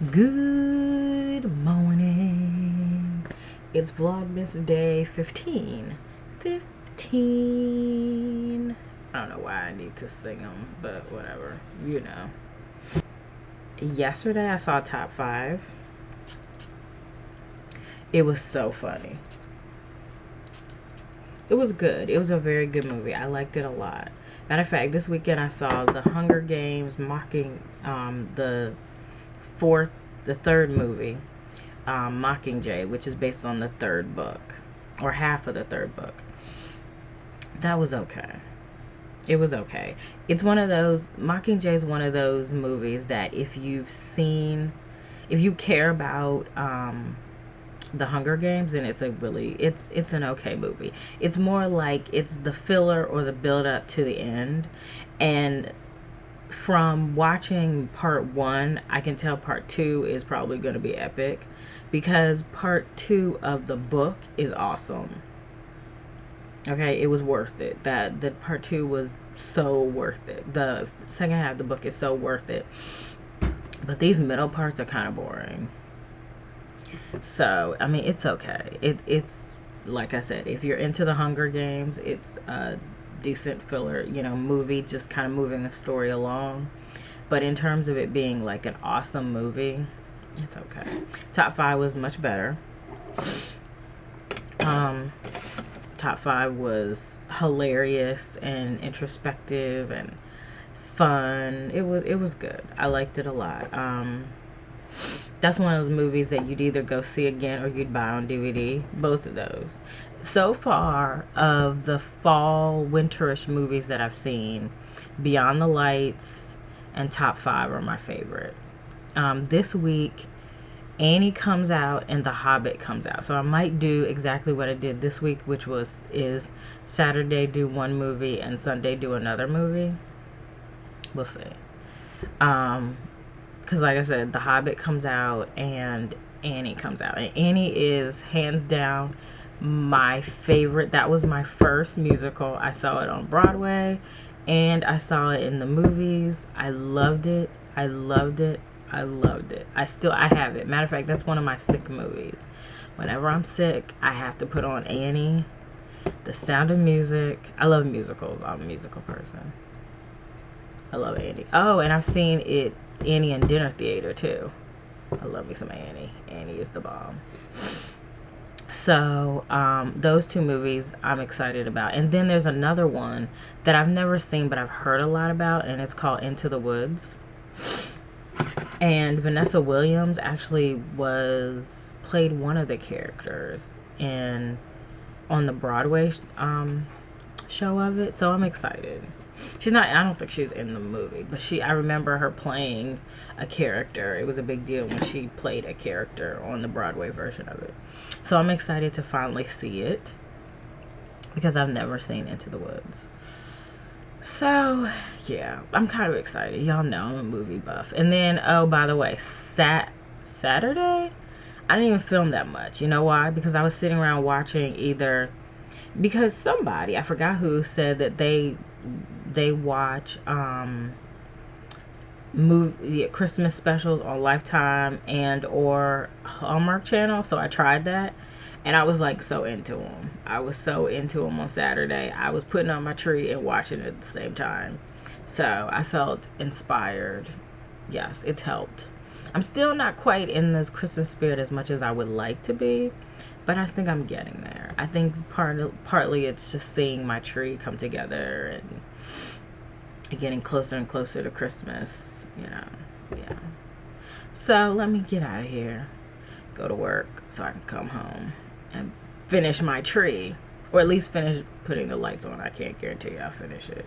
Good morning. It's Vlogmas day 15. 15. I don't know why I need to sing them, but whatever. You know. Yesterday I saw Top 5. It was so funny. It was good. It was a very good movie. I liked it a lot. Matter of fact, this weekend I saw The Hunger Games mocking the third movie, Mockingjay, which is based on the third book, or half of the third book. That was okay. It was okay. It's one of those, Mockingjay is one of those movies that if you care about the Hunger Games, then it's an okay movie. It's more like it's the filler or the build up to the end. And from watching part 1, I can tell part 2 is probably going to be epic, because part 2 of the book is awesome. Okay, it was worth it. The part 2 was so worth it. The second half of the book is so worth it. But these middle parts are kind of boring. So, I mean, it's okay. It's like I said, if you're into the Hunger Games, it's a decent filler, movie, just kind of moving the story along. But in terms of it being like an awesome movie, it's okay. Top 5 was much better. Top 5 was hilarious and introspective and fun. It was good. I liked it a lot. That's one of those movies that you'd either go see again or you'd buy on DVD. Both of those. So far, of the fall, winterish movies that I've seen, Beyond the Lights and Top 5 are my favorite. This week, Annie comes out and The Hobbit comes out. So I might do exactly what I did this week, which is Saturday do one movie and Sunday do another movie. We'll see. Because like I said, The Hobbit comes out and Annie comes out. And Annie is hands down my favorite. That was my first musical. I saw it on Broadway and I saw it in the movies. I loved it. I loved it. I loved it. I have it. Matter of fact, that's one of my sick movies. Whenever I'm sick, I have to put on Annie, The Sound of Music. I love musicals. I'm a musical person. I love Annie. Oh, and I've seen Annie in dinner theater too. I love me some Annie. Annie is the bomb. So those two movies I'm excited about. And then there's another one that I've never seen but I've heard a lot about, and it's called Into the Woods. And Vanessa Williams actually played one of the characters on the Broadway show of it. So I'm excited. I don't think she's in the movie, but I remember her playing a character. It was a big deal when she played a character on the Broadway version of it. So I'm excited to finally see it, because I've never seen Into the Woods. So, yeah, I'm kind of excited. Y'all know I'm a movie buff. And then, oh, by the way, Saturday, I didn't even film that much. You know why? Because I was sitting around watching because somebody, I forgot who, said that they watch Christmas specials on Lifetime and or Hallmark Channel. So I tried that, and I was like so into them. I was so into them on Saturday. I was putting on my tree and watching it at the same time. So I felt inspired. Yes, it's helped. I'm still not quite in this Christmas spirit as much as I would like to be, but I think I'm getting there. I think partly it's just seeing my tree come together and getting closer and closer to Christmas, yeah. So let me get out of here, go to work so I can come home and finish my tree, or at least finish putting the lights on. I can't guarantee I'll finish it.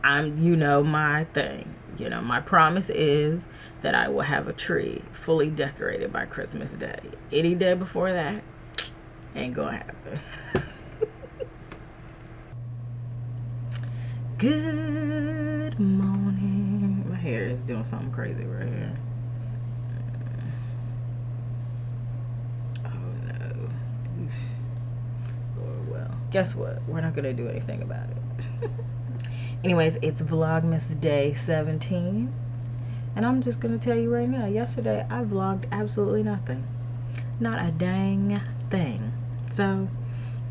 My thing, my promise is that I will have a tree fully decorated by Christmas Day. Any day before that ain't gonna happen. Good morning. My hair is doing something crazy right here. Oh no. Lord, well, guess what? We're not gonna do anything about it. Anyways, it's Vlogmas day 17. And I'm just gonna tell you right now, yesterday I vlogged absolutely nothing. Not a dang thing. So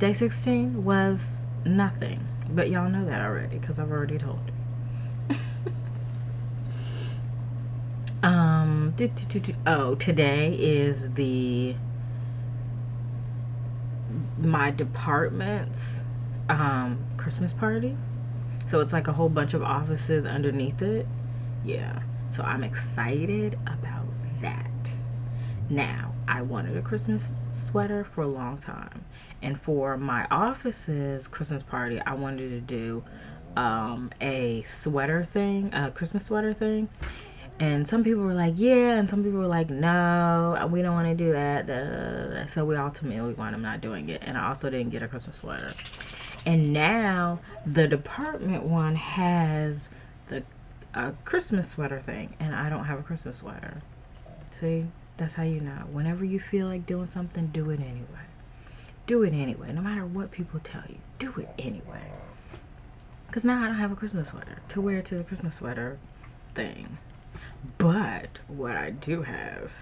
day 16 was nothing. But y'all know that already because I've already told you. Oh, today is my department's Christmas party. So it's like a whole bunch of offices underneath it. Yeah. So I'm excited about that. Now, I wanted a Christmas sweater for a long time. And for my office's Christmas party, I wanted to do a sweater thing, a Christmas sweater thing. And some people were like, yeah, and some people were like, no, we don't want to do that. So we ultimately wound up not doing it. And I also didn't get a Christmas sweater. And now the department one has the Christmas sweater thing, and I don't have a Christmas sweater. See, that's how you know. Whenever you feel like doing something, do it anyway. Do it anyway, no matter what people tell you. Do it anyway. Because now I don't have a Christmas sweater to wear to the Christmas sweater thing. But what I do have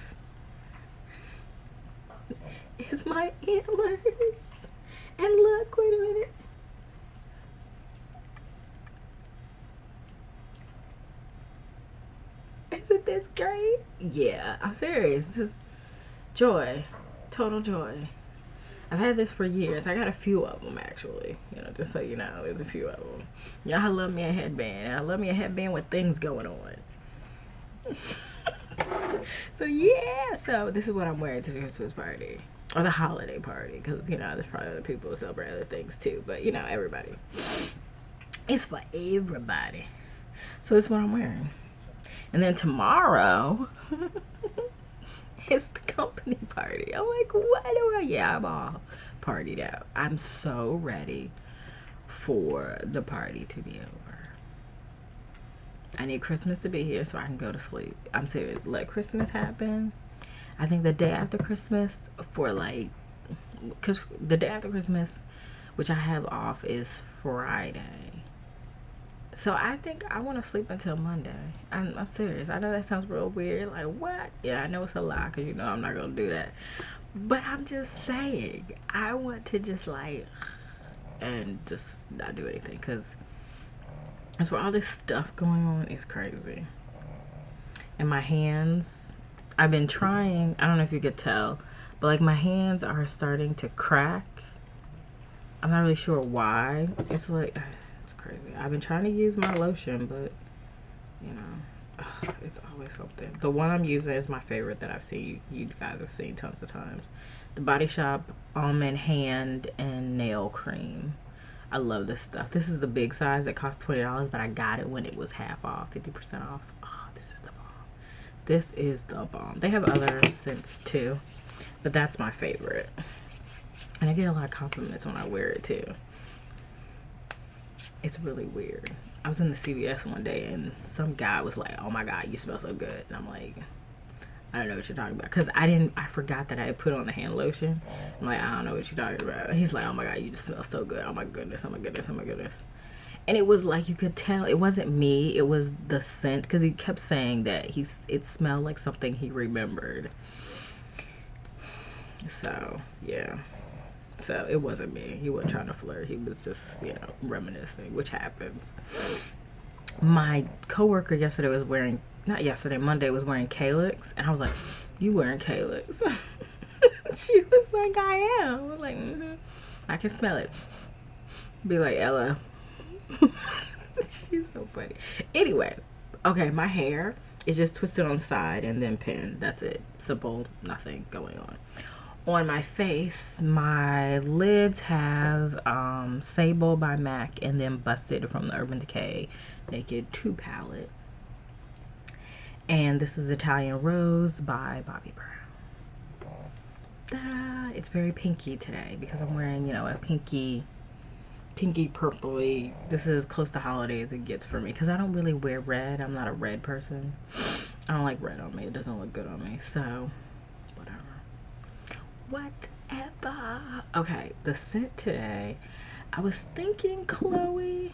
is my antlers. And look, wait a minute. Isn't this great? Yeah, I'm serious. Joy. Total joy. I've had this for years. I got a few of them, actually. You know, just so you know, there's a few of them. You know, I love me a headband. And I love me a headband with things going on. So, yeah. So, this is what I'm wearing to the Christmas party. Or the holiday party. Because, you know, there's probably other people who celebrate other things, too. But, you know, everybody. It's for everybody. So, this is what I'm wearing. And then tomorrow, it's the company party. I'm like, what do I? Yeah, I'm all partied out. I'm so ready for the party to be over. I need Christmas to be here so I can go to sleep. I'm serious. Let Christmas happen. I think the day after Christmas because the day after Christmas, which I have off, is Friday. So I think I want to sleep until Monday. I'm serious. I know that sounds real weird. Like, what? Yeah, I know it's a lie because you know I'm not going to do that. But I'm just saying, I want to just and just not do anything because that's where all this stuff going on is crazy. And my hands, I've been trying, I don't know if you could tell, but like my hands are starting to crack. I'm not really sure why. It's like, crazy. I've been trying to use my lotion, but you know, it's always something. The one I'm using is my favorite that I've seen. You guys have seen tons of times. The Body Shop Almond Hand and Nail Cream. I love this stuff. This is the big size that costs $20, but I got it when it was half off, 50% off. Oh, this is the bomb. This is the bomb. They have other scents too, but that's my favorite. And I get a lot of compliments when I wear it too. It's really weird. I was in the CVS one day and some guy was like, oh my God, you smell so good. And I'm like, I don't know what you're talking about. Because I forgot that I had put on the hand lotion. I'm like, I don't know what you're talking about. He's like, oh my God, you just smell so good. Oh my goodness, oh my goodness, oh my goodness. And it was like, you could tell, it wasn't me, it was the scent. Because he kept saying that it smelled like something he remembered. So, yeah. So it wasn't me. He wasn't trying to flirt. He was just, you know, reminiscing, which happens. My coworker yesterday was wearing, not yesterday, Monday was wearing Calyx. And I was like, you wearing Calyx? She was like, I am. I was like, I can smell it. Be like, Ella. She's so funny. Anyway, okay, my hair is just twisted on the side and then pinned. That's it. Simple, nothing going on. On my face, my lids have Sable by MAC and then Busted from the Urban Decay Naked 2 palette. And this is Italian Rose by Bobbi Brown. Ta-da! It's very pinky today because I'm wearing, you know, a pinky purpley. This is as close to holiday as it gets for me because I don't really wear red. I'm not a red person. I don't like red on me. It doesn't look good on me. So, whatever. Okay, the scent today, I was thinking Chloe,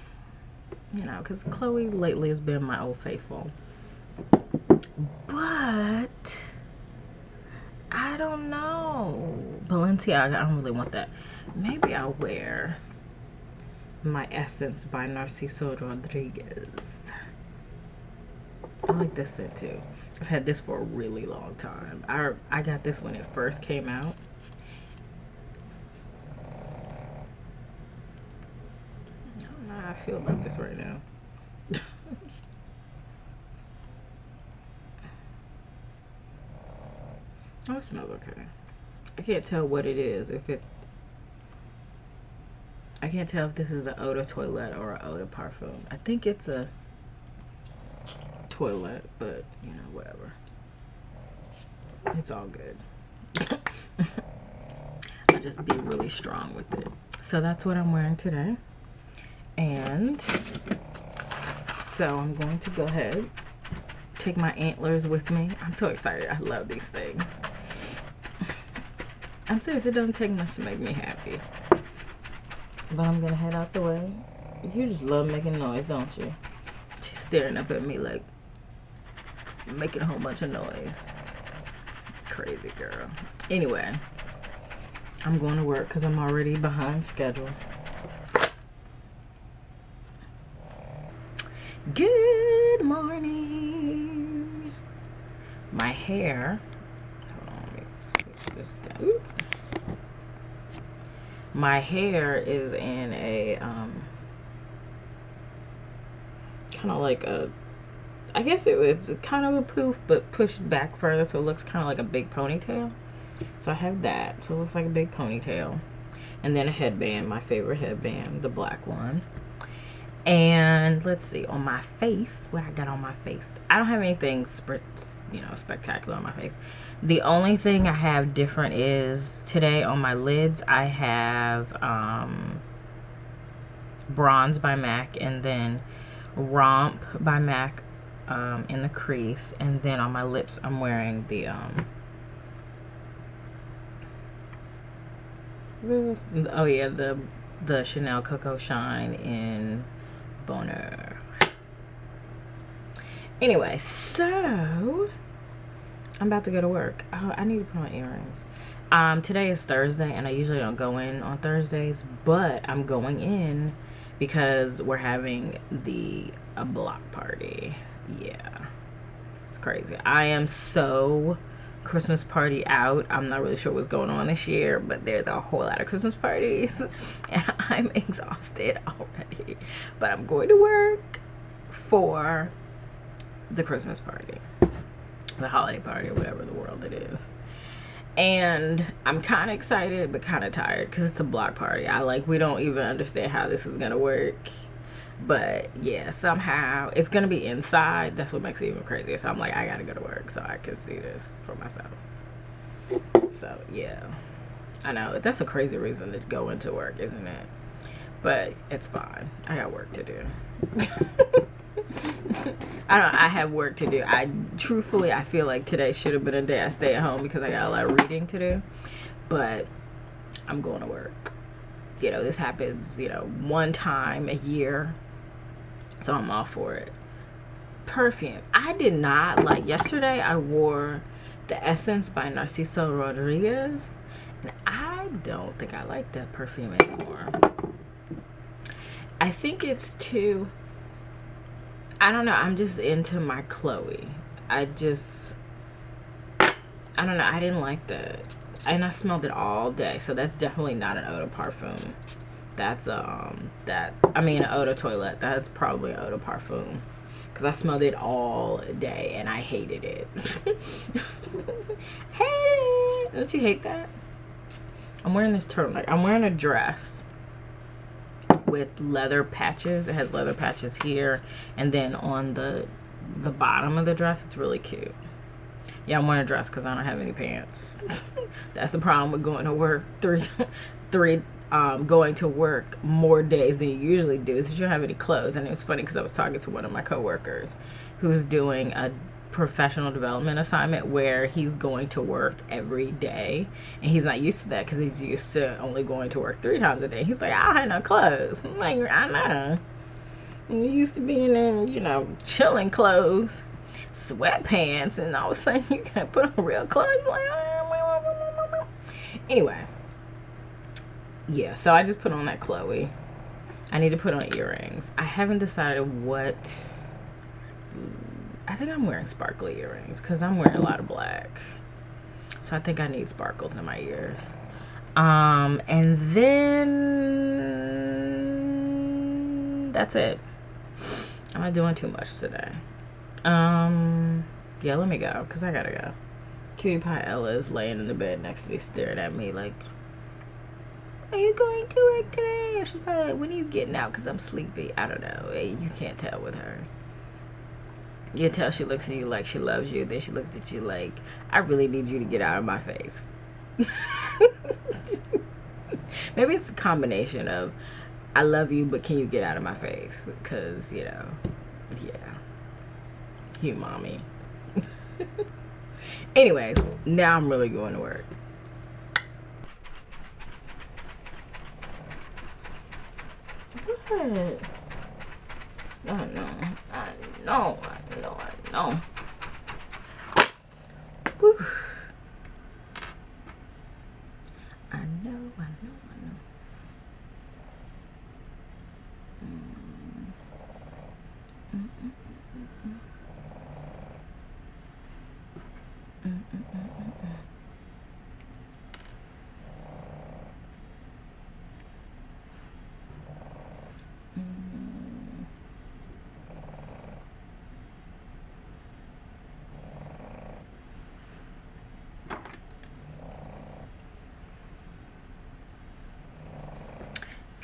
you know, because Chloe lately has been my old faithful. But I don't know. Balenciaga, I don't really want that. Maybe I'll wear my Essence by Narciso Rodriguez. I like this scent too. I've had this for a really long time. I got this when it first came out. I don't know how I feel about this right now. Oh, it smells okay. I can't tell what it is. I can't tell if this is an eau de toilette or an eau de parfum. I think it's a toilet, but you know, whatever. It's all good. I'll just be really strong with it. So that's what I'm wearing today. And so I'm going to go ahead, take my antlers with me. I'm so excited. I love these things. I'm serious, it doesn't take much to make me happy. But I'm gonna head out the way. You just love making noise, don't you? She's staring up at me like making a whole bunch of noise. Crazy girl. Anyway, I'm going to work because I'm already behind schedule. Good morning. My hair. Hold on, let me switch this down. Ooh. My hair is in a kind of like a, I guess it's kind of a poof, but pushed back further, so it looks kind of like a big ponytail. So I have that, so it looks like a big ponytail. And then a headband, my favorite headband, the black one. And let's see, on my face, what I got on my face. I don't have anything spectacular on my face. The only thing I have different is today on my lids, I have Bronze by MAC, and then Romp by MAC in the crease. And then on my lips, I'm wearing the oh yeah, the Chanel Cocoa Shine in Bonheur. Anyway, so I'm about to go to work. Oh, I need to put on earrings. Today is Thursday, and I usually don't go in on Thursdays, but I'm going in because we're having a block party. Yeah, it's crazy. I am so Christmas party out. I'm not really sure what's going on this year, but there's a whole lot of Christmas parties and I'm exhausted already. But I'm going to work for the Christmas party, the holiday party, or whatever the world it is. And I'm kind of excited but kind of tired because it's a block party. We don't even understand how this is gonna work. But yeah, somehow it's gonna be inside. That's what makes it even crazier. So I'm like, I gotta go to work so I can see this for myself. So yeah, I know that's a crazy reason to go into work, isn't it? But it's fine. I got work to do. I have work to do. Truthfully, I feel like today should have been a day I stay at home because I got a lot of reading to do. But I'm going to work. You know, this happens, one time a year. So I'm all for it. Perfume. I did not like, yesterday I wore the Essence by Narciso Rodriguez. And I don't think I like that perfume anymore. I think it's too, I don't know. I'm just into my Chloe. I don't know. I didn't like that. And I smelled it all day. So that's definitely not an eau de parfum. That's an eau de toilette. That's probably an eau de parfum. Because I smelled it all day and I hated it. Hated it. Don't you hate that? I'm wearing this turtleneck. I'm wearing a dress with leather patches. It has leather patches here, and then on the bottom of the dress, it's really cute. Yeah, I'm wearing a dress because I don't have any pants. That's the problem with going to work going to work more days than you usually do, is you don't have any clothes. And it was funny because I was talking to one of my coworkers who's doing a professional development assignment where he's going to work every day, and he's not used to that because he's used to only going to work 3 times a day. He's like, I have no clothes. I'm like, I know. You used to being in, chilling clothes. sweatpants, and I was saying you can't put on real clothes. Anyway, yeah, so I just put on that Chloe. I need to put on earrings. I haven't decided what. I think I'm wearing sparkly earrings because I'm wearing a lot of black. So I think I need sparkles in my ears. And then that's it. I'm not doing too much today. Yeah, let me go because I gotta go. Cutie Pie Ella is laying in the bed next to me staring at me like, are you going to work today? Or she's probably like, when are you getting out? Because I'm sleepy. I don't know. You can't tell with her. You can tell she looks at you like she loves you. Then she looks at you like, I really need you to get out of my face. Maybe it's a combination of, I love you, but can you get out of my face? Because, you know, yeah. You mommy. Anyways, now I'm really going to work. What? I know. Whew. I know.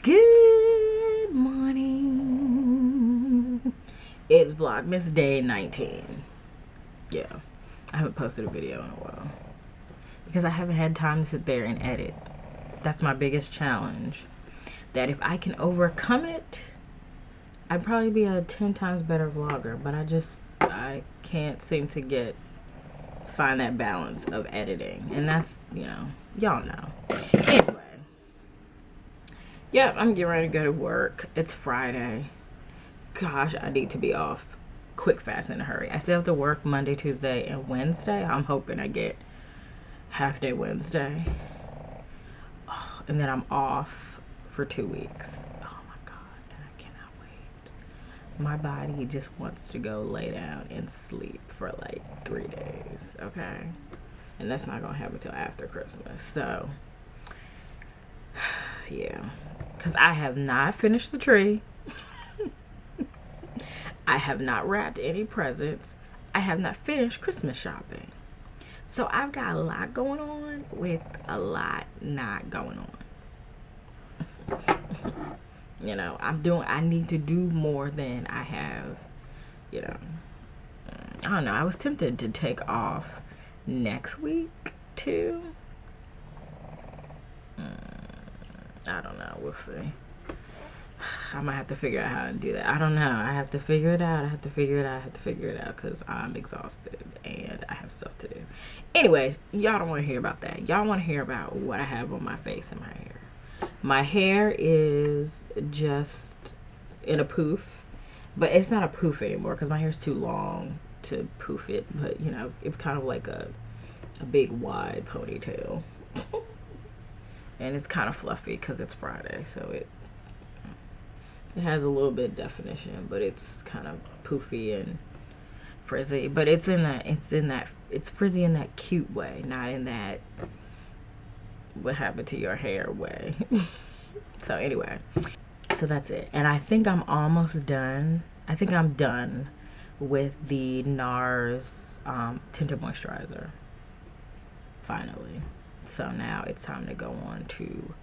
Good morning. It's Vlogmas day 19. Yeah, I haven't posted a video in a while because I haven't had time to sit there and edit. That's my biggest challenge. That if I can overcome it, I'd probably be a 10 times better vlogger. But I can't seem to find that balance of editing, and that's, you know, y'all know. Anyway. Yeah, I'm getting ready to go to work. It's Friday. Gosh, I need to be off quick, fast, in a hurry. I still have to work Monday, Tuesday, and Wednesday. I'm hoping I get half day Wednesday. Oh, and then I'm off for 2 weeks. Oh my God, and I cannot wait. My body just wants to go lay down and sleep for like 3 days, okay? And that's not going to happen until after Christmas. So, yeah. Because I have not finished the tree. I have not wrapped any presents. I have not finished Christmas shopping. So I've got a lot going on with a lot not going on. You know, I need to do more than I have, you know. I don't know. I was tempted to take off next week too. I don't know. We'll see. I might have to figure out how to do that. I don't know. I have to figure it out. Because I'm exhausted and I have stuff to do. Anyways, y'all don't want to hear about that. Y'all want to hear about what I have on my face and my hair. My hair is just in a poof. But it's not a poof anymore because my hair's too long to poof it. But, you know, it's kind of like a big, wide ponytail. And it's kind of fluffy because it's Friday, so it has a little bit of definition, but it's kind of poofy and frizzy. But it's frizzy in that cute way, not in that what happened to your hair way. So anyway, so that's it. And I think I'm almost done. I think I'm done with the NARS tinted moisturizer. Finally. So now it's time to go on to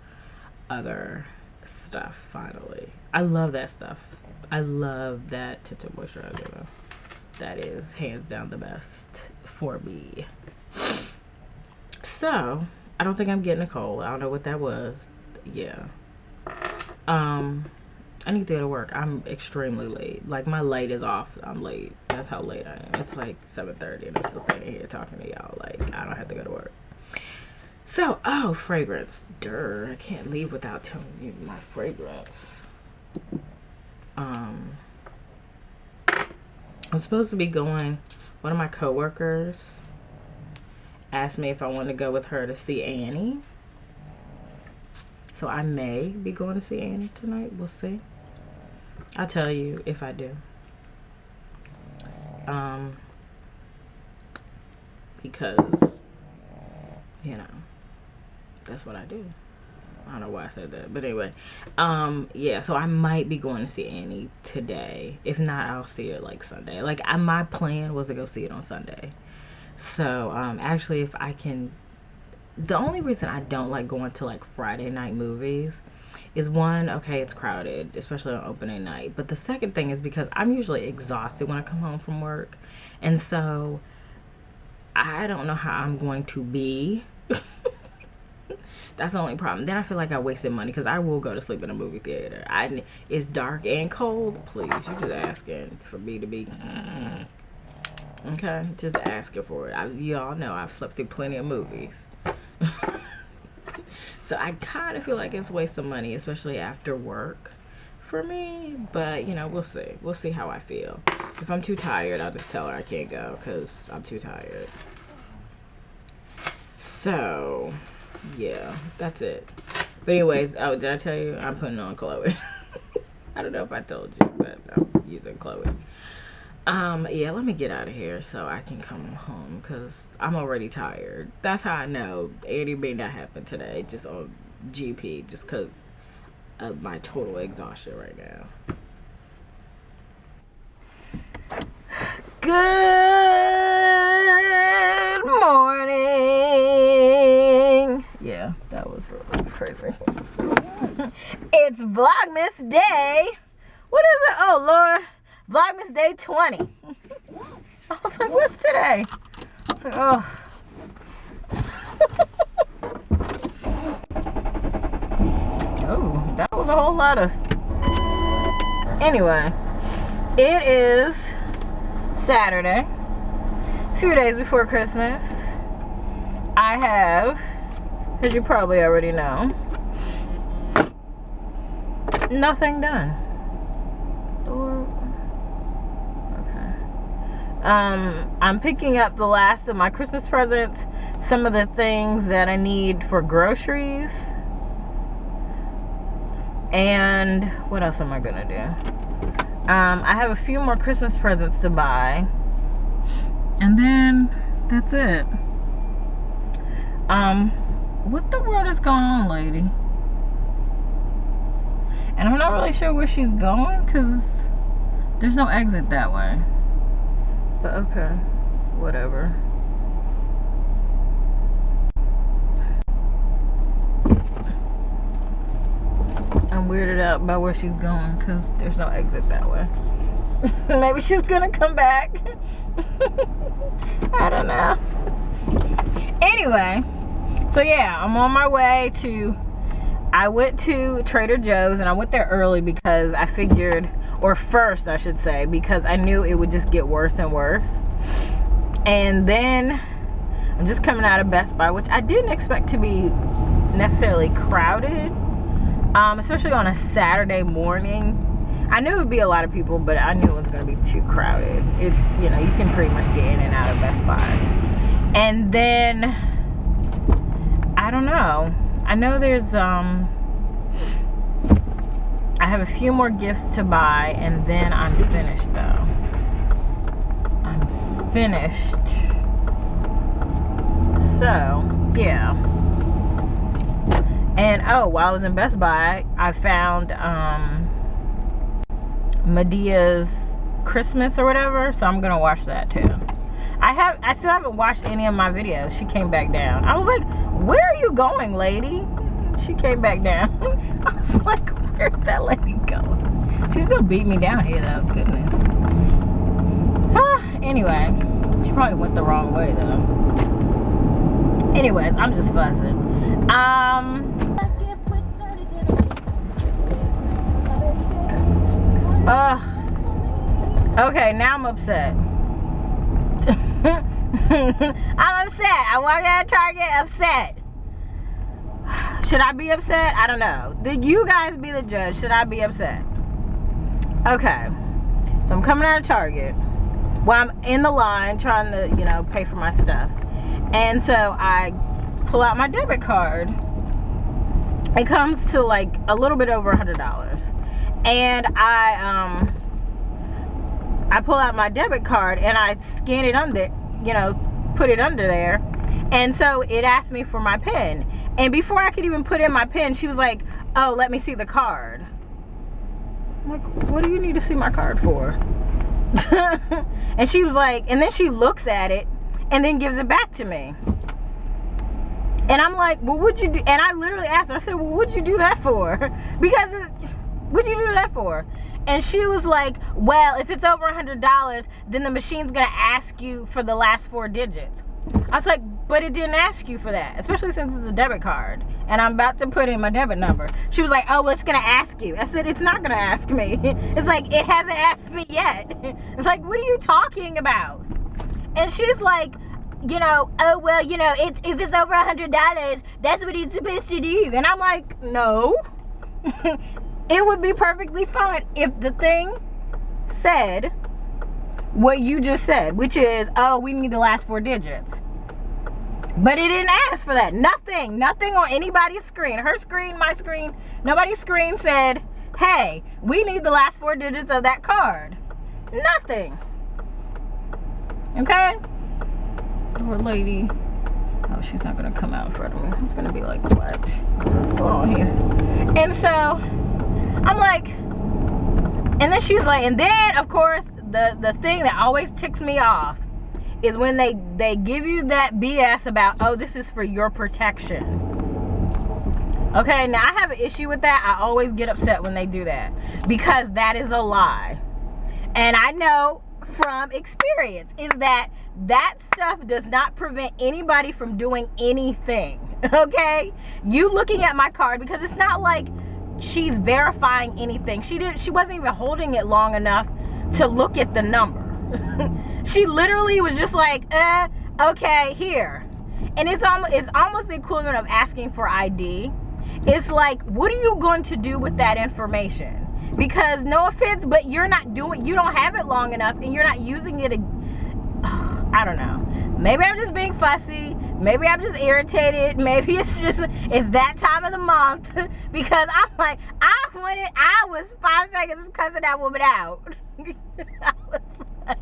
other stuff, finally. I love that stuff. I love that tinted moisturizer, though. That is hands down the best for me. So, I don't think I'm getting a cold. I don't know what that was. Yeah. I need to go to work. I'm extremely late. Like, my late is off. I'm late. That's how late I am. It's like 7:30 and I'm still standing here talking to y'all. Like, I don't have to go to work. So, oh, fragrance. Durr. I can't leave without telling you my fragrance. I'm supposed to be going. One of my coworkers asked me if I wanted to go with her to see Annie. So I may be going to see Annie tonight. We'll see. I'll tell you if I do. Because, you know, that's what I do. I don't know why I said that, but anyway, yeah, so I might be going to see Annie today. If not, I'll see it like Sunday. Like, my plan was to go see it on Sunday. So, actually, if I can, the only reason I don't like going to like Friday night movies is, one, okay, it's crowded, especially on opening night. But the second thing is because I'm usually exhausted when I come home from work. And so I don't know how I'm going to be. That's the only problem. Then I feel like I wasted money because I will go to sleep in a movie theater. It's dark and cold. Please, you're just asking for me to be. Okay, just asking for it. Y'all know I've slept through plenty of movies. So I kind of feel like it's a waste of money, especially after work for me. But, you know, we'll see. We'll see how I feel. If I'm too tired, I'll just tell her I can't go because I'm too tired. So, yeah, that's it. But anyways, oh, did I tell you? I'm putting on Chloe. I don't know if I told you, but I'm using Chloe. Yeah, let me get out of here so I can come home because I'm already tired. That's how I know Annie may not happen today, just on GP, just because of my total exhaustion right now. Good morning. Yeah, that was really crazy. It's Vlogmas Day. What is it? Oh, Lord. Vlogmas Day 20. I was like, what's today? I was like, oh. Oh, that was a whole lot of. Anyway, it is Saturday, a few days before Christmas. I have, as you probably already know, nothing done. I'm picking up the last of my Christmas presents, some of the things that I need for groceries, and what else am I gonna do? I have a few more Christmas presents to buy, and then that's it. What the world is going on, lady? And I'm not really sure where she's going because there's no exit that way. But okay, whatever. I'm weirded out by where she's going because there's no exit that way. Maybe she's gonna come back. I don't know. Anyway, so yeah, I'm on my way to. I went to Trader Joe's and I went there early because I figured, or first I should say, because I knew it would just get worse and worse. And then I'm just coming out of Best Buy, which I didn't expect to be necessarily crowded, especially on a Saturday morning. I knew it would be a lot of people, but I knew it was going to be too crowded. You can pretty much get in and out of Best Buy. And then, I don't know. I know there's, I have a few more gifts to buy, and then I'm finished, though. I'm finished. So, yeah. And, oh, while I was in Best Buy, I found, Medea's Christmas or whatever, so I'm gonna watch that, too. I still haven't watched any of my videos. She came back down. I was like, where are you going, lady? She came back down. I was like, where's that lady going? She still beat me down here, though. Goodness. Anyway, she probably went the wrong way, though. Anyways, I'm just fussing. Okay, now I'm upset. I'm upset. I walked out of Target upset. Should I be upset? I don't know. You guys be the judge. Should I be upset? Okay. So I'm coming out of Target. while I'm in the line trying to, you know, pay for my stuff. And so I pull out my debit card. It comes to like a little bit over $100. And I pull out my debit card and I scan it under, you know, put it under there. And so it asked me for my PIN. And before I could even put in my PIN, she was like, oh, let me see the card. I'm like, what do you need to see my card for? And she was like, and then she looks at it and then gives it back to me. And I'm like, well, what'd you do? And I literally asked her, I said, well, what'd you do that for? Because, what'd you do that for? And she was like, well, if it's over $100, then the machine's gonna ask you for the last 4 digits. I was like, but it didn't ask you for that, especially since it's a debit card and I'm about to put in my debit number. She was like, oh, well, it's gonna ask you. I said, it's not gonna ask me. It's like, it hasn't asked me yet. It's like, what are you talking about? And she's like, you know, oh, well, you know, if it's over $100, that's what it's supposed to do. And I'm like, no. It would be perfectly fine if the thing said what you just said, which is, oh, we need the last 4 digits. But it didn't ask for that. Nothing on anybody's screen. Her screen, my screen, nobody's screen said, hey, we need the last 4 digits of that card. Nothing. Okay? Poor lady. Oh, she's not gonna come out in front of me. It's gonna be like, what? What's going on here? And so I'm like, and then she's like, and then of course the thing that always ticks me off is when they give you that BS about, oh, this is for your protection. Okay, now I have an issue with that. I always get upset when they do that because that is a lie. And I know from experience is that stuff does not prevent anybody from doing anything. Okay, you looking at my card, because it's not like she's verifying anything. She wasn't even holding it long enough to look at the number. She literally was just like, okay, here. And it's almost the equivalent of asking for ID. It's like, what are you going to do with that information? Because no offense, but you don't have it long enough and you're not using it. I don't know. Maybe I'm just being fussy. Maybe I'm just irritated. Maybe it's that time of the month. Because I'm like, I was 5 seconds from cussing that woman out. I was like,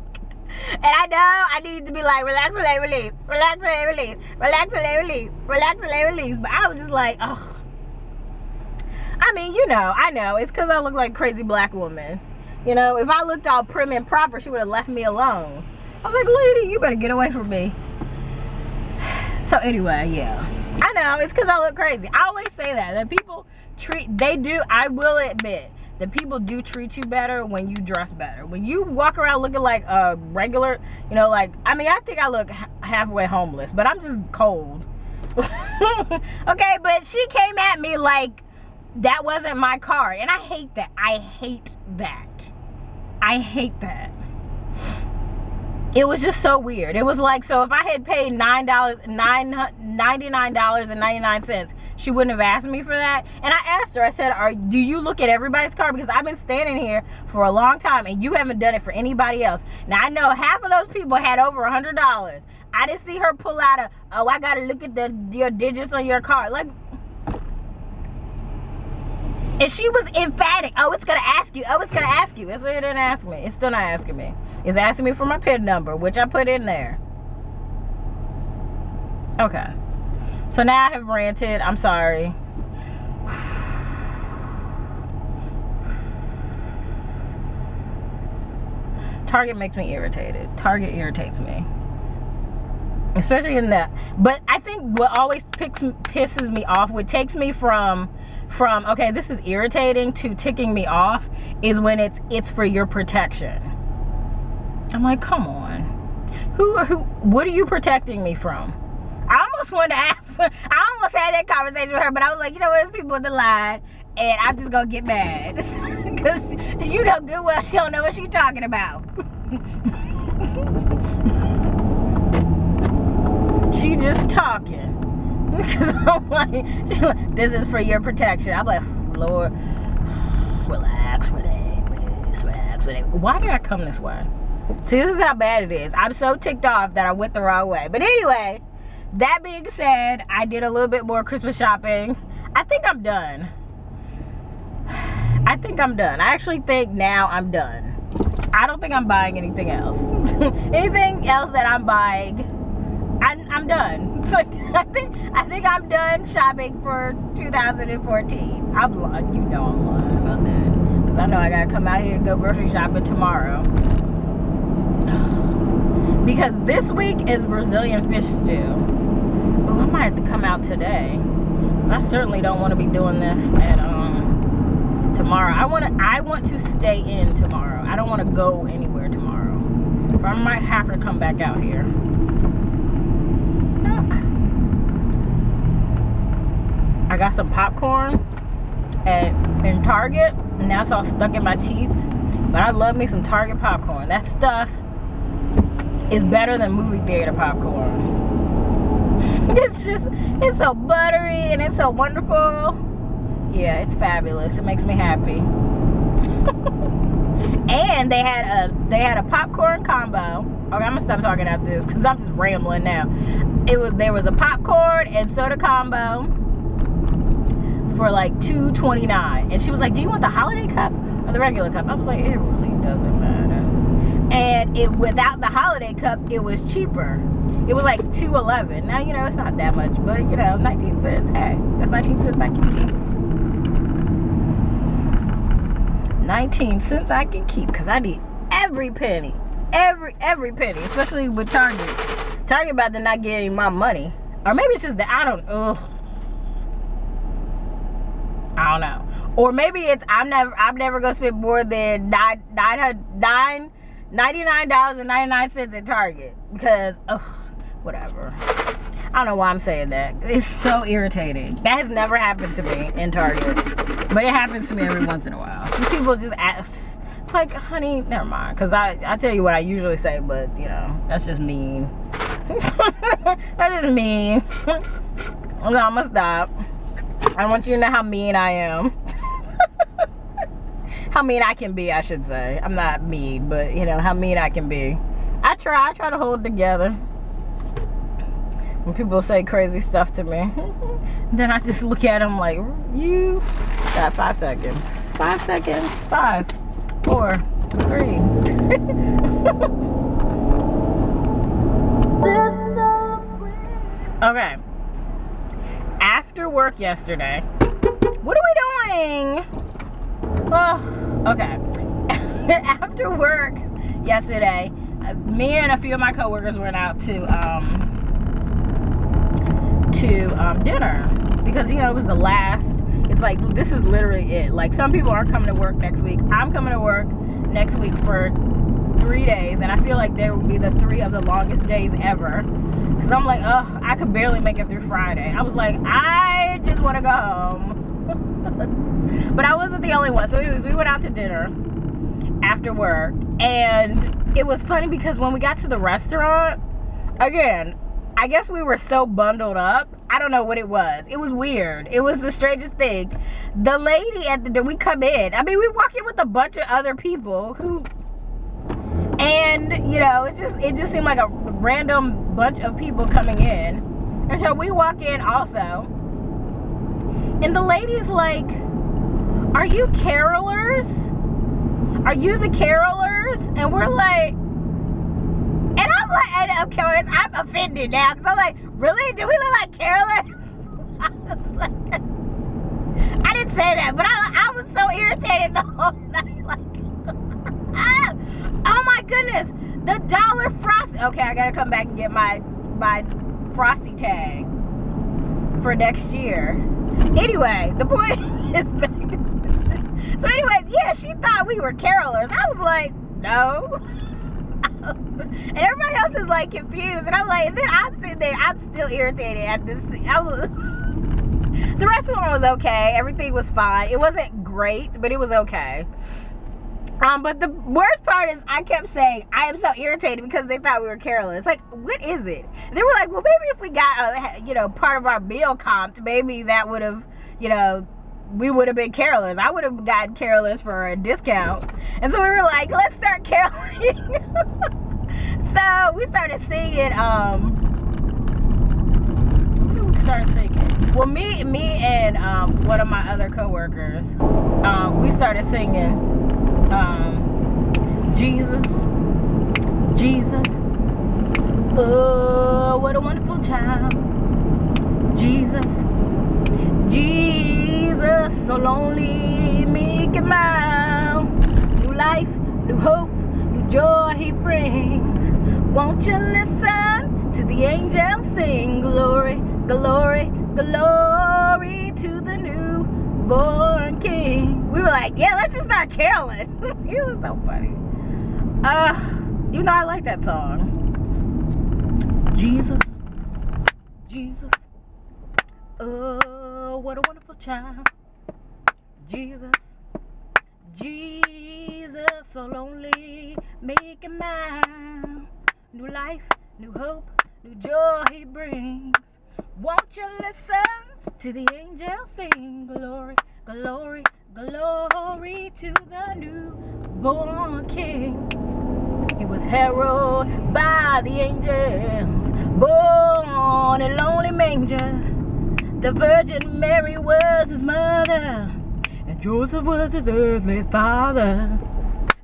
and I know I need to be like, relax, relate, release. Relax, relate, release. Relax, relate, release. Relax, relate, release. But I was just like, oh. I mean, you know, I know. It's because I look like a crazy black woman. You know, if I looked all prim and proper, she would have left me alone. I was like, lady, you better get away from me. So anyway, yeah. I know, it's because I look crazy. I always say that people I will admit that people do treat you better when you dress better. When you walk around looking like a regular, you know, like, I mean, I think I look halfway homeless, but I'm just cold. Okay, but she came at me like that wasn't my card. And I hate that. I hate that. It was just so weird. It was like, so if I had paid $99.99, she wouldn't have asked me for that. And I asked her, I said, do you look at everybody's card? Because I've been standing here for a long time and you haven't done it for anybody else. Now I know half of those people had over $100. I didn't see her pull out I got to look at your digits on your card. Like, and she was emphatic. Oh, it's going to ask you. Oh, it's going to ask you. It didn't ask me. It's still not asking me. It's asking me for my PIN number, which I put in there. Okay. So now I have ranted. I'm sorry. Target makes me irritated. Target irritates me. Especially in that. But I think what always pisses me off, what takes me from okay, this is irritating to ticking me off, is when it's for your protection. I'm like, come on. What are you protecting me from? I almost wanted to ask I almost had that conversation with her, but I was like, you know what, there's people in the line and I'm just gonna get mad. Because you know good well she don't know what she's talking about. She just talking. Because I'm like, this is for your protection. I'm like, Lord, relax. Why did I come this way? See, this is how bad it is. I'm so ticked off that I went the wrong way. But anyway, that being said, I did a little bit more Christmas shopping. I think I'm done. I actually think now I'm done. I don't think I'm buying anything else. Anything else that I'm buying, I'm done. It's like, I think I'm done shopping for 2014. I'm lying. You know I'm lying about that. Because I know I got to come out here and go grocery shopping tomorrow. Because this week is Brazilian fish stew. Oh, I might have to come out today. Because I certainly don't want to be doing this at tomorrow. I want to stay in tomorrow. I don't want to go anywhere tomorrow. Or I might have to come back out here. I got some popcorn in Target, and now it's all stuck in my teeth. But I love me some Target popcorn. That stuff is better than movie theater popcorn. It's so buttery and it's so wonderful. Yeah, it's fabulous. It makes me happy. And they had a popcorn combo. Okay, I'm gonna stop talking after this because I'm just rambling now. There was a popcorn and soda combo for like $2.29, and she was like, "Do you want the holiday cup or the regular cup?" I was like, "It really doesn't matter." And without the holiday cup, it was cheaper. It was like $2.11. Now, you know, it's not that much, but you know, 19 cents. Hey, that's 19 cents I can keep. 19 cents I can keep because I need every penny. Every penny, especially with Target. Target about to not get any my money. Or maybe it's just that I don't know. Or maybe it's I'm never gonna spend more than $99.99 at Target because whatever. I don't know why I'm saying that. It's so irritating. That has never happened to me in Target, but it happens to me every once in a while. These people just ask. It's like, honey, never mind. Because I tell you what I usually say, but you know, that's just mean. That's just mean. I'm gonna stop. I want you to know how mean I am. How mean I can be, I should say. I'm not mean, but you know how mean I can be. I try to hold it together. When people say crazy stuff to me, then I just look at them like, you got 5 seconds. 5 seconds. 5, 4, 3. Okay. After work yesterday, what are we doing? Oh, okay. After work yesterday, me and a few of my coworkers went out to dinner because, you know, it was the last. It's like, this is literally it. Like, some people aren't coming to work next week. I'm coming to work next week for 3 days, and I feel like there will be the 3 of the longest days ever. Because I'm like, ugh, I could barely make it through Friday. I was like, I just want to go home. But I wasn't the only one. So anyways, we went out to dinner after work. And it was funny because when we got to the restaurant, again, I guess we were so bundled up. I don't know what it was. It was weird. It was the strangest thing. The lady we come in. I mean, we walk in with a bunch of other people who... And, you know, it just seemed like a random bunch of people coming in. And so we walk in also. And the lady's like, "Are you carolers? Are you the carolers?" And we're like, and I'm like, and of course, I'm offended now. Because I'm like, really? Do we look like carolers? I didn't say that, but I was so irritated the whole night. Like, oh my goodness, the dollar Frosty. Okay, I gotta come back and get my Frosty tag for next year. Anyway, the point is back. So anyway, yeah, she thought we were carolers. I was like, no. And everybody else is like confused. And I'm like, and then I'm sitting there, I'm still irritated at this. The restaurant was okay. Everything was fine. It wasn't great, but it was okay. But the worst part is I kept saying, I am so irritated because they thought we were carolers. It's like, what is it? And they were like, well, maybe if we got, part of our meal comped, maybe that would have, we would have been carolers. I would have gotten carolers for a discount. And so we were like, let's start caroling. So we started singing, what did we start singing? Well, me and one of my other coworkers, we started singing Jesus, Jesus, oh, what a wonderful child. Jesus, Jesus, so lonely, meek and mild. New life, new hope, new joy he brings. Won't you listen to the angels sing? Glory, glory, glory to the newborn King. We were like, yeah, let's just start caroling. It was so funny. Even though I like that song. Jesus, Jesus, oh, what a wonderful child. Jesus, Jesus, so lonely, make him mine. New life, new hope, new joy he brings. Won't you listen to the angels sing? Glory, glory, glory to the newborn King. He was heralded by the angels, born in lonely manger. The Virgin Mary was his mother, and Joseph was his earthly father.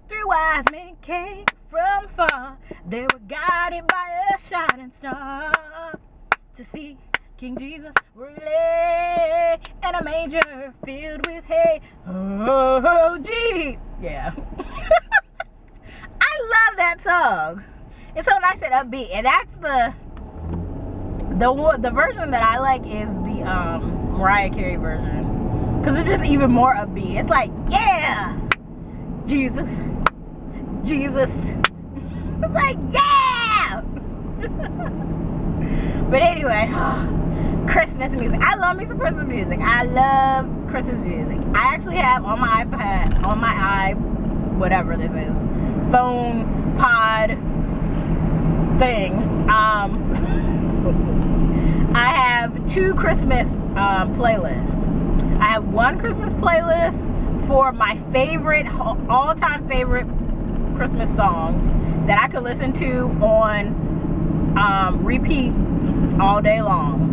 3 wise men came from far. They were guided by a shining star to see King Jesus lay in a manger filled with hay. Oh, geez. Yeah. I love that song. It's so nice and upbeat. And that's the version that I like is the Mariah Carey version. Because it's just even more upbeat. It's like, yeah! Jesus. Jesus. It's like, yeah! But anyway, Christmas music. I love me some Christmas music. I love Christmas music. I actually have on my iPad, on my whatever this is, phone pod thing. I have 2 Christmas playlists. I have one Christmas playlist for my favorite, all-time favorite Christmas songs that I could listen to on repeat all day long.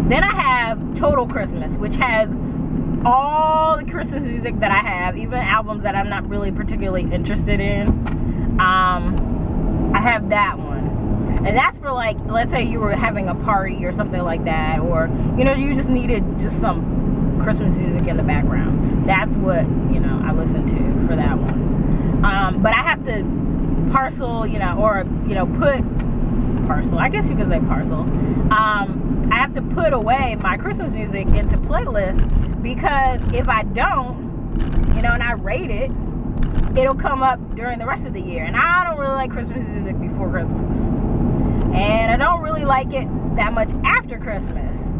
Then I have Total Christmas, which has all the Christmas music that I have, even albums that I'm not really particularly interested in. I have that one. And that's for, like, let's say you were having a party or something like that, or, you know, you just needed just some Christmas music in the background. That's what, you know, I listen to for that one. But I have to parcel, you know, or, you know, parcel, I guess you could say parcel. I have to put away my Christmas music into playlists, because if I don't, you know, and I rate it, it'll come up during the rest of the year. And I don't really like Christmas music before Christmas. And I don't really like it that much after Christmas.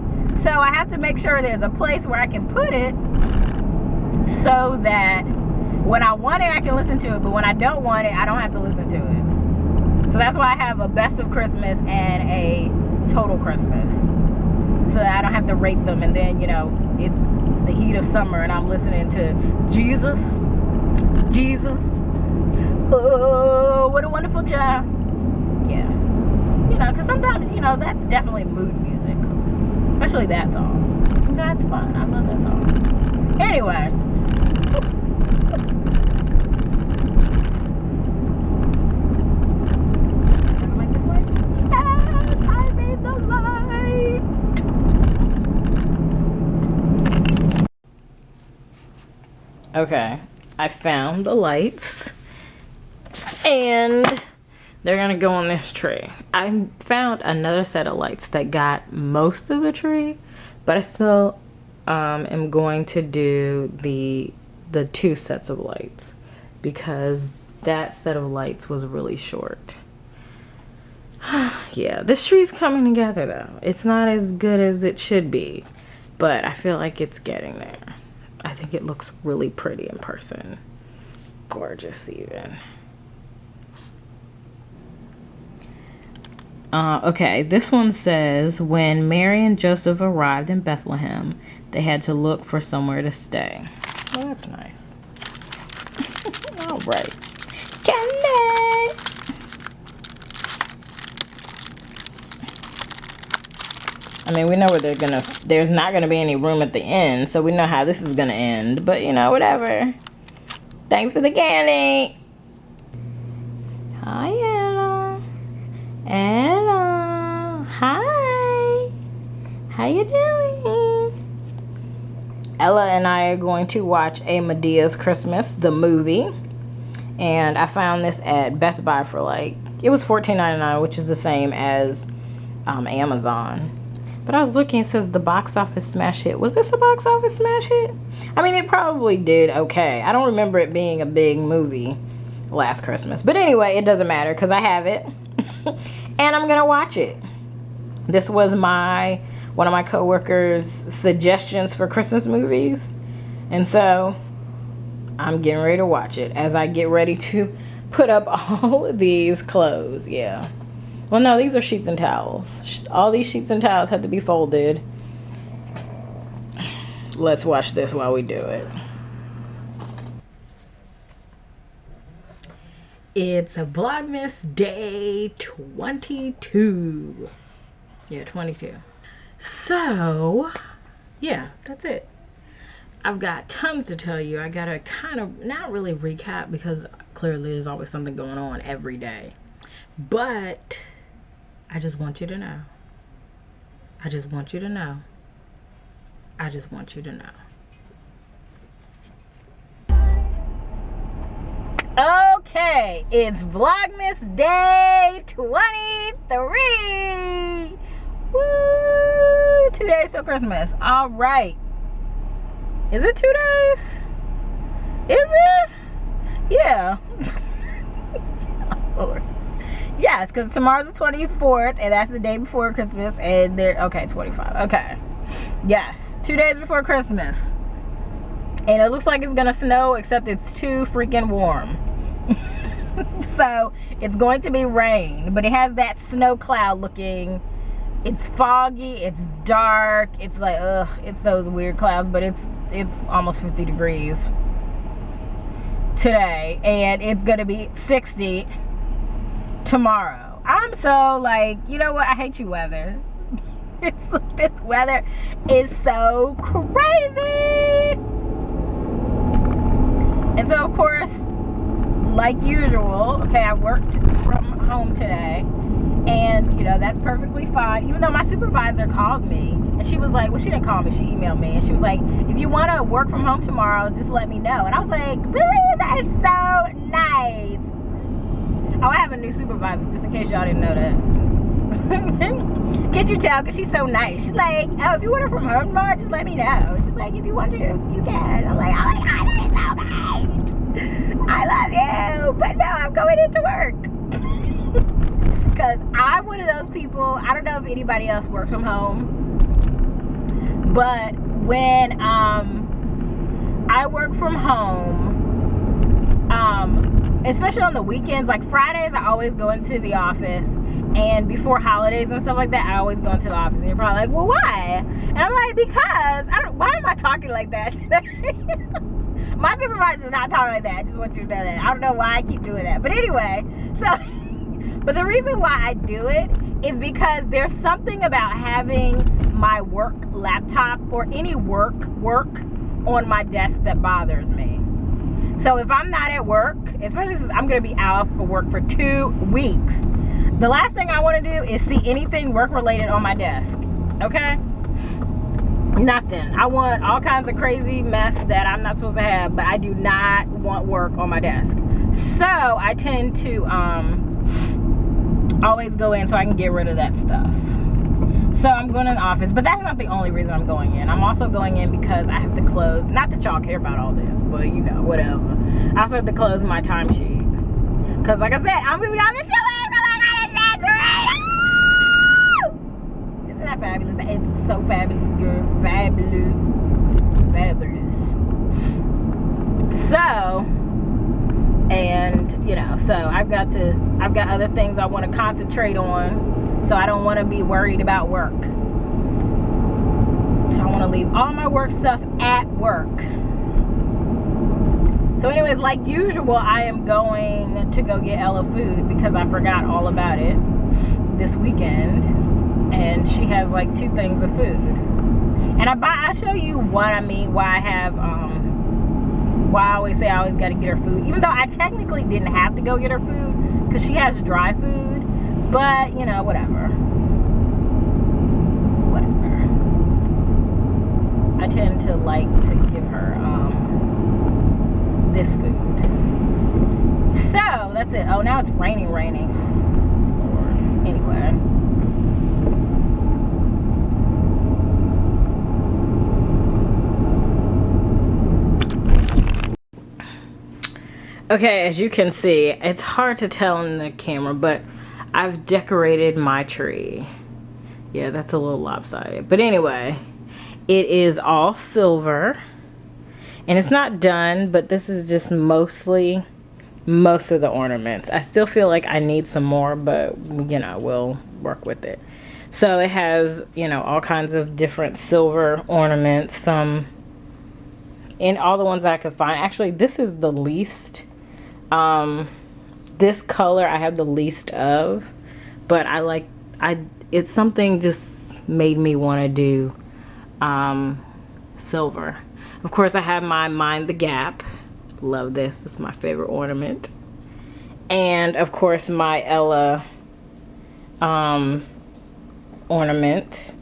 So I have to make sure there's a place where I can put it so that when I want it, I can listen to it. But when I don't want it, I don't have to listen to it. So that's why I have a best of Christmas and a total Christmas. So that I don't have to rate them. And then, you know, it's the heat of summer and I'm listening to Jesus, Jesus, oh, what a wonderful child. Yeah. You know, because sometimes, you know, that's definitely mood music. Especially that song. That's fun. I love that song. Anyway. Like this way? Yes, I made the light. Okay. I found the lights. And they're gonna go on this tree. I found another set of lights that got most of the tree, but I still am going to do the 2 sets of lights because that set of lights was really short. Yeah, this tree's coming together though. It's not as good as it should be, but I feel like it's getting there. I think it looks really pretty in person. Gorgeous even. Okay, this one says, when Mary and Joseph arrived in Bethlehem, they had to look for somewhere to stay. Well, that's nice. All right. Candy! I mean, we know where there's not gonna be any room at the end, so we know how this is gonna end. But, you know, whatever. Thanks for the candy. Hi, Anna. Anna. Hi. How you doing? Ella and I are going to watch A Medea's Christmas, the movie. And I found this at Best Buy for it was $14.99, which is the same as Amazon. But I was looking, it says the box office smash hit. Was this a box office smash hit? I mean, it probably did okay. I don't remember it being a big movie last Christmas. But anyway, it doesn't matter because I have it. And I'm going to watch it. This was one of my coworkers' suggestions for Christmas movies. And so I'm getting ready to watch it as I get ready to put up all of these clothes. Yeah. Well, no, these are sheets and towels. All these sheets and towels have to be folded. Let's watch this while we do it. It's a Vlogmas day 22. Yeah, 22. So, yeah, that's it. I've got tons to tell you. I gotta kind of not really recap because clearly there's always something going on every day. But I just want you to know. I just want you to know. I just want you to know. Okay, it's Vlogmas Day 23. Woo! 2 days till Christmas. All right. Is it 2 days? Is it? Yeah. Lord. Yes, because tomorrow's the 24th, and that's the day before Christmas, and okay, 25. Okay. Yes, 2 days before Christmas. And it looks like it's going to snow, except it's too freaking warm. So, it's going to be rain, but it has that snow cloud looking. It's foggy, it's dark, it's like, it's those weird clouds, but it's almost 50 degrees today, and it's going to be 60 tomorrow. I'm so you know what? I hate you, weather. This weather is so crazy. And so, of course, like usual, okay, I worked from home today, and you know that's perfectly fine, even though my supervisor called me and she was like, well, she didn't call me, she emailed me, and she was like, if you want to work from home tomorrow, just let me know. And I was like, really? That is so nice. Oh, I have a new supervisor, just in case y'all didn't know that. Can't you tell? Because she's so nice. She's like, oh, if you want her from home tomorrow, just let me know. She's like, if you want to, you can. I'm like, oh my God, that is so great. I love you. But no, I'm going into work. Because I'm one of those people, I don't know if anybody else works from home, but when I work from home, especially on the weekends, like Fridays, I always go into the office, and before holidays and stuff like that, I always go into the office. And you're probably like, well, why? And I'm like, because why am I talking like that today? My supervisor's not talking like that. I just want you to know that. I don't know why I keep doing that, but anyway, so but the reason why I do it is because there's something about having my work laptop or any work on my desk that bothers me. So if I'm not at work, especially since I'm going to be out for work for 2 weeks, the last thing I want to do is see anything work related on my desk. Okay? Nothing. I want all kinds of crazy mess that I'm not supposed to have, but I do not want work on my desk. So I tend to always go in so I can get rid of that stuff. So I'm going to the office, but that's not the only reason I'm going in. I'm also going in because I have to close, not that y'all care about all this, but you know, whatever. I also have to close my timesheet. Because like I said, I'm going to be on the 2 weeks. Oh my God, it's that great. Isn't that fabulous? It's so fabulous, girl. Fabulous. Fabulous. So, and, you know, So I've got other things I want to concentrate on. So I don't want to be worried about work. So I want to leave all my work stuff at work. So anyways, like usual, I am going to go get Ella food because I forgot all about it this weekend. And she has like 2 things of food. And I'll show you what I mean, why I have, why I always say I always got to get her food. Even though I technically didn't have to go get her food because she has dry food. But, you know, whatever. I tend to like to give her this food. So that's it. Oh, now it's raining. Anyway. Okay, as you can see, it's hard to tell in the camera, but I've decorated my tree. Yeah, that's a little lopsided. But anyway, it is all silver. And it's not done, but this is just most of the ornaments. I still feel like I need some more, but you know, we'll work with it. So it has, you know, all kinds of different silver ornaments, some, and all the ones that I could find. Actually, this is the least, this color I have the least of, but it's something just made me want to do silver. Of course, I have my Mind the Gap. Love this. It's my favorite ornament. And of course, my Ella ornament.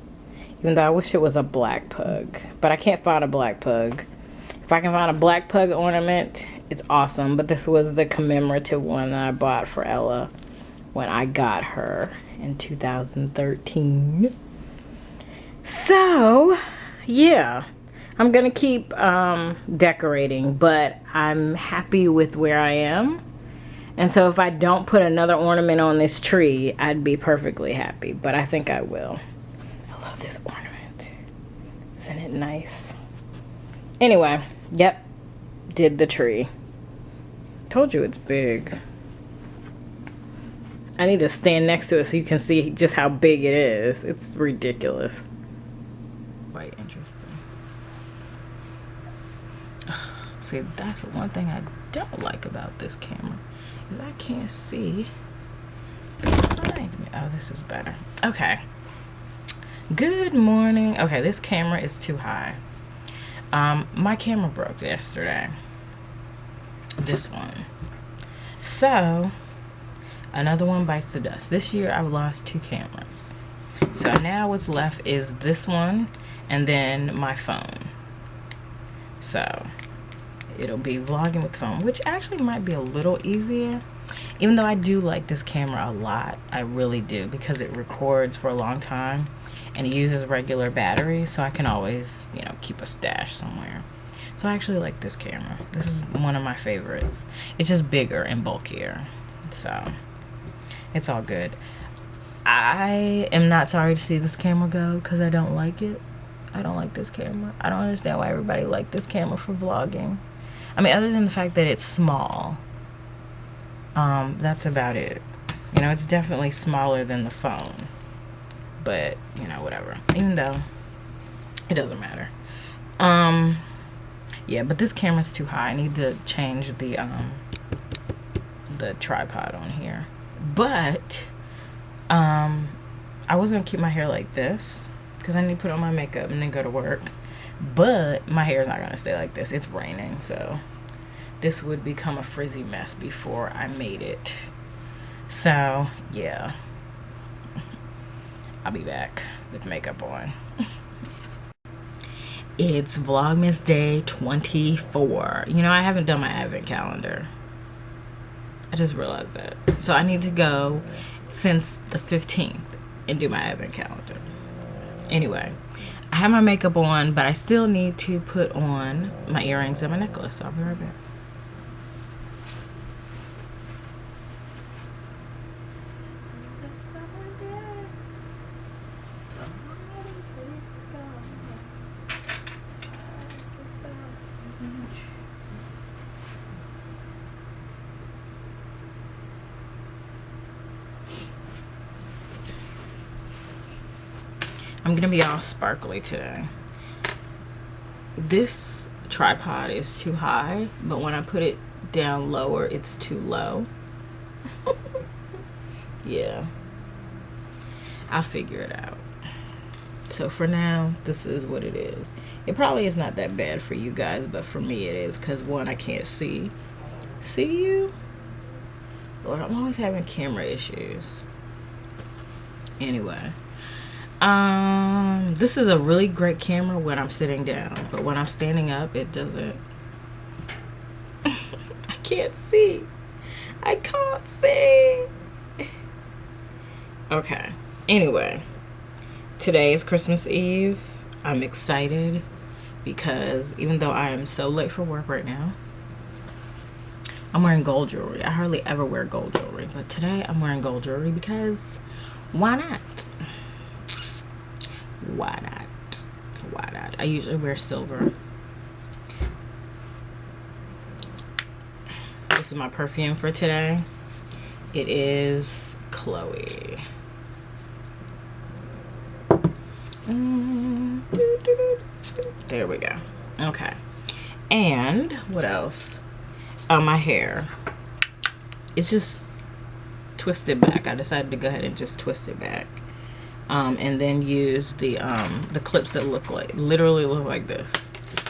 Even though I wish it was a black pug, but I can't find a black pug. If I can find a black pug ornament, it's awesome. But this was the commemorative one that I bought for Ella when I got her in 2013. So, yeah. I'm gonna keep decorating, but I'm happy with where I am. And so if I don't put another ornament on this tree, I'd be perfectly happy, but I think I will. I love this ornament. Isn't it nice? Anyway, yep, did the tree. Told you it's big. I need to stand next to it so you can see just how big it is. It's ridiculous. Quite interesting. See, that's the one thing I don't like about this camera, is I can't see behind me. Oh, this is better. Okay. Good morning. Okay, this camera is too high. My camera broke yesterday. This one. So, another one bites the dust. This year, I've lost 2 cameras. So now what's left is this one and then my phone. So it'll be vlogging with the phone, which actually might be a little easier, even though I do like this camera a lot. I really do, because it records for a long time and it uses regular batteries, so I can always, you know, keep a stash somewhere. So I actually like this camera. This is one of my favorites. It's just bigger and bulkier, so it's all good. I am not sorry to see this camera go, because I don't like it. I don't like this camera. I don't understand why everybody liked this camera for vlogging. I mean, other than the fact that it's small, that's about it. You know, it's definitely smaller than the phone, but you know, whatever. Even though it doesn't matter. Yeah, but this camera's too high. I need to change the tripod on here. But I was gonna keep my hair like this because I need to put on my makeup and then go to work. But my hair is not gonna stay like this. It's raining, so this would become a frizzy mess before I made it. So yeah, I'll be back with makeup on. It's Vlogmas day 24. You know, I haven't done my advent calendar. I just realized that. So I need to go since the 15th and do my advent calendar. Anyway, I have my makeup on, but I still need to put on my earrings and my necklace. So I'll be right back. I'm gonna be all sparkly today. This tripod is too high, but when I put it down lower, it's too low. Yeah, I'll figure it out. So for now, this is what it is. It probably is not that bad for you guys, but for me it is, because one, I can't see you. Lord, I'm always having camera issues. Anyway, this is a really great camera when I'm sitting down, but when I'm standing up, it doesn't. I can't see. I can't see. Okay. Anyway, today is Christmas Eve. I'm excited because even though I am so late for work right now, I'm wearing gold jewelry. I hardly ever wear gold jewelry, but today I'm wearing gold jewelry because why not? Why not? Why not? I usually wear silver. This is my perfume for today. It is Chloe. There we go. Okay. And what else? My hair. It's just twisted back. I decided to go ahead and just twist it back. And then use the clips that literally look like this.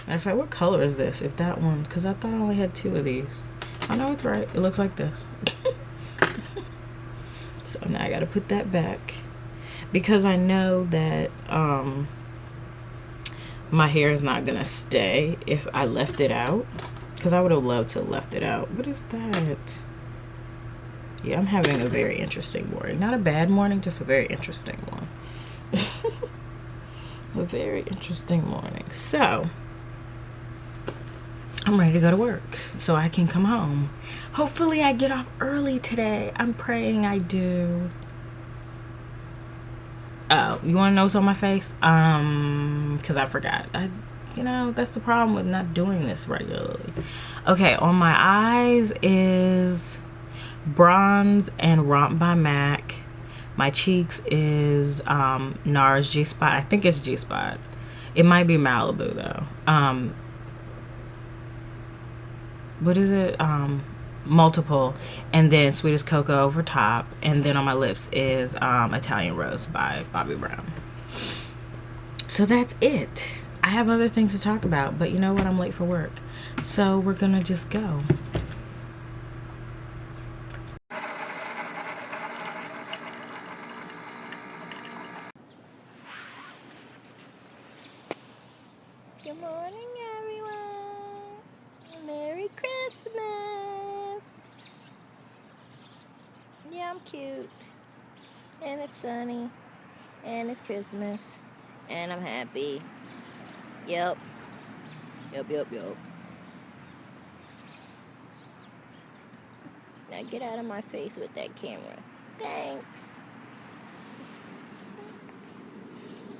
Matter of fact, what color is this? If that one, because I thought I only had 2 of these. I know it's right. It looks like this. So now I gotta put that back because I know that my hair is not gonna stay if I left it out, because I would have loved to have left it out. What is that? Yeah, I'm having a very interesting morning. Not a bad morning, just a very interesting one. A very interesting morning. So I'm ready to go to work so I can come home. Hopefully I get off early today. I'm praying I do. Oh, you want to know what's on my face? Because I forgot. You know, that's the problem with not doing this regularly. Okay, on my eyes is Bronze and Romp by MAC. My cheeks is NARS G-Spot. I think it's G-Spot. It might be Malibu though. What is it? Multiple. And then Sweetest Cocoa over top. And then on my lips is Italian Rose by Bobbi Brown. So that's it. I have other things to talk about, but you know what? I'm late for work. So we're gonna just go. Good morning, everyone. Merry Christmas. Yeah, I'm cute. And it's sunny. And it's Christmas. And I'm happy. Yep. Yep. Now get out of my face with that camera. Thanks.